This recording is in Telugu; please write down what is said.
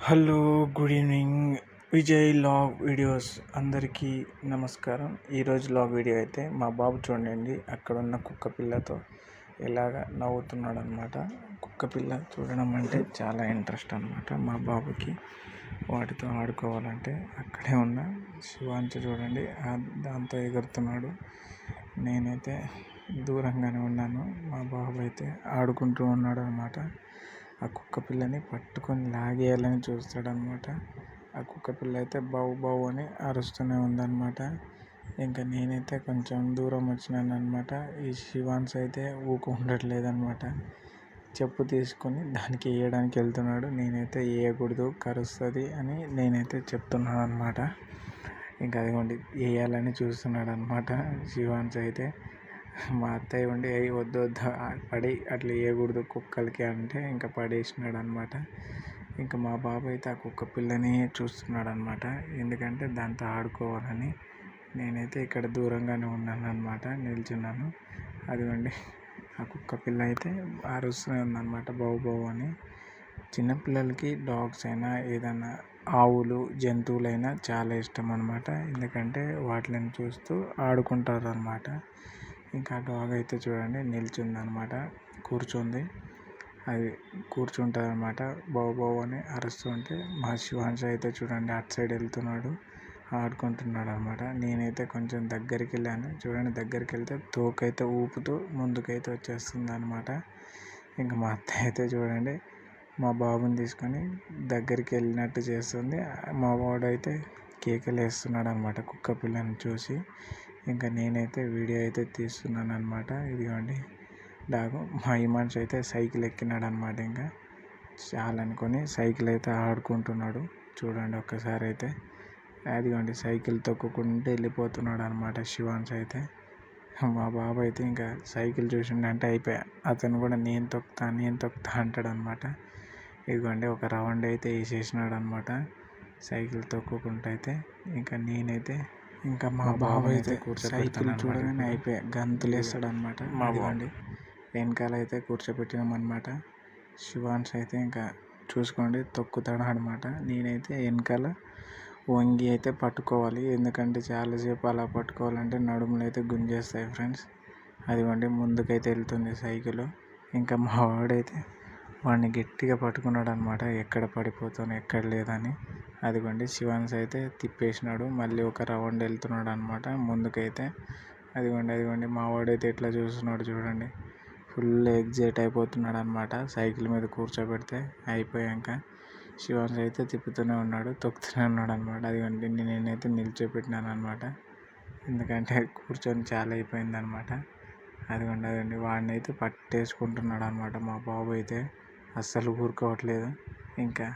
Hello, good evening. Vijay log videos అందరికీ నమస్కారం. ఈరోజు లాగ్ వీడియో అయితే మా బాబు చూడండి, అక్కడ ఉన్న కుక్క పిల్లతో ఎలాగ నవ్వుతున్నాడు అనమాట. కుక్క పిల్ల చూడడం అంటే చాలా ఇంట్రెస్ట్ అనమాట మా బాబుకి. వాటితో ఆడుకోవాలంటే అక్కడే ఉన్న శివాంశ చూడండి దాంతో ఎగురుతున్నాడు. నేనైతే దూరంగానే ఉన్నాను. మా బాబు అయితే ఆడుకుంటూ ఉన్నాడు అనమాట. ఆ కుక్క పిల్లని పట్టుకొని లాగేయాలని చూస్తాడనమాట. ఆ కుక్క పిల్ల అయితే బౌ బౌ అని అరుస్తూనే ఉందన్నమాట. ఇంకా నేనైతే కొంచెం దూరం వచ్చినాను అనమాట. ఈ శివాన్స్ అయితే ఉండట్లేదన్నమాట. చెప్పు తీసుకొని దానికి వేయడానికి వెళ్తున్నాడు. నేనైతే వేయకూడదు, కరుస్తుంది అని నేనైతే చెప్తున్నాను అనమాట. ఇంకా అదిగోండి వేయాలని చూస్తున్నాడు అనమాట శివాన్స్ అయితే. మా అత్తయ్య ఉండి వద్దు వద్దు పడి అట్లా వేయకూడదు కుక్కలకి అంటే ఇంకా పడేసినాడు అనమాట. ఇంకా మా బాబు అయితే ఆ కుక్క పిల్లని చూస్తున్నాడు అనమాట. ఎందుకంటే దాంతో ఆడుకోవాలని. నేనైతే ఇక్కడ దూరంగానే ఉన్నాను అనమాట, నిల్చున్నాను. అదిగోండి ఆ కుక్క పిల్ల అయితే అరుస్తూనే ఉందన్నమాట, బౌ బౌ అని. చిన్నపిల్లలకి డాగ్స్ అయినా ఏదైనా ఆవులు జంతువులైనా చాలా ఇష్టం అనమాట. ఎందుకంటే వాటిని చూస్తూ ఆడుకుంటారు అనమాట. ఇంకా డాగ్ అయితే చూడండి నిల్చుంది అనమాట, కూర్చుంది. అది కూర్చుంటుంది అనమాట, బౌ బౌ అని అరుస్తుంటే. మా శివాంశ అయితే చూడండి అటు సైడ్ వెళ్తున్నాడు, ఆడుకుంటున్నాడు అనమాట. నేనైతే కొంచెం దగ్గరికి వెళ్ళాను చూడండి. దగ్గరికి వెళ్తే తోకైతే ఊపుతూ ముందుకైతే వచ్చేస్తుంది అనమాట. ఇంకా మా అత్తయ్య అయితే చూడండి మా బాబుని తీసుకొని దగ్గరికి వెళ్ళినట్టు చేస్తుంది. మా వాడైతే కేకలు వేస్తున్నాడు అనమాట కుక్క పిల్లని చూసి. ఇంకా నేనైతే వీడియో అయితే తీస్తున్నాను అనమాట. ఇదిగోండి డాగు. మా ఈ మనిషి అయితే సైకిల్ ఎక్కినాడు అనమాట. ఇంకా చాలనుకొని సైకిల్ అయితే ఆడుకుంటున్నాడు చూడండి ఒక్కసారి అయితే. అదిగోండి సైకిల్ తొక్కుకుంటూ వెళ్ళిపోతున్నాడు అనమాట శివాన్స్ అయితే. మా బాబు అయితే ఇంకా సైకిల్ చూసిండంటే అయిపోయా, అతను కూడా నేను తొక్కుతా అంటాడు అనమాట. ఇదిగోండి ఒక రౌండ్ అయితే వేసేసినాడు అనమాట సైకిల్ తొక్కుకుంటూ అయితే. ఇంకా నేనైతే ఇంకా మా బాబు అయితే సైకిల్ చూడగానే అయిపోయా గంతులు వేస్తాడు అనమాట. మా బాబు వెనకాల అయితే కూర్చోబెట్టినామన్నమాట. శివాన్స్ అయితే ఇంకా చూసుకోండి తొక్కుతాడు అనమాట. నేనైతే వెనకాల వంగి అయితే పట్టుకోవాలి, ఎందుకంటే చాలాసేపు అలా పట్టుకోవాలంటే నడుములు అయితే గుంజేస్తాయి ఫ్రెండ్స్. అదిగోండి ముందుకైతే వెళ్తుంది సైకిల్. ఇంకా మా వాడైతే వాడిని గట్టిగా పట్టుకున్నాడు అనమాట, ఎక్కడ పడిపోతాను ఎక్కడ లేదని. అదిగోండి శివాన్స్ అయితే తిప్పేసినాడు, మళ్ళీ ఒక రౌండ్ వెళ్తున్నాడు అనమాట ముందుకైతే. అదిగోండి మా వాడైతే ఎట్లా చూస్తున్నాడు చూడండి, ఫుల్ ఎగ్జైట్ అయిపోతున్నాడు అనమాట. సైకిల్ మీద కూర్చోబెడితే అయిపోయాక శివాన్స్ అయితే తిప్పుతూనే ఉన్నాడు, తొక్కుతూనే ఉన్నాడు అనమాట. అదిగోండి నేనైతే నిల్చోపెట్టినాను అనమాట, ఎందుకంటే కూర్చొని చాలా అయిపోయింది అనమాట. అదిగోండి వాడిని అయితే పట్టేసుకుంటున్నాడు అనమాట మా బాబు అయితే, అస్సలు ఊరుకోవట్లేదు. ఇంకా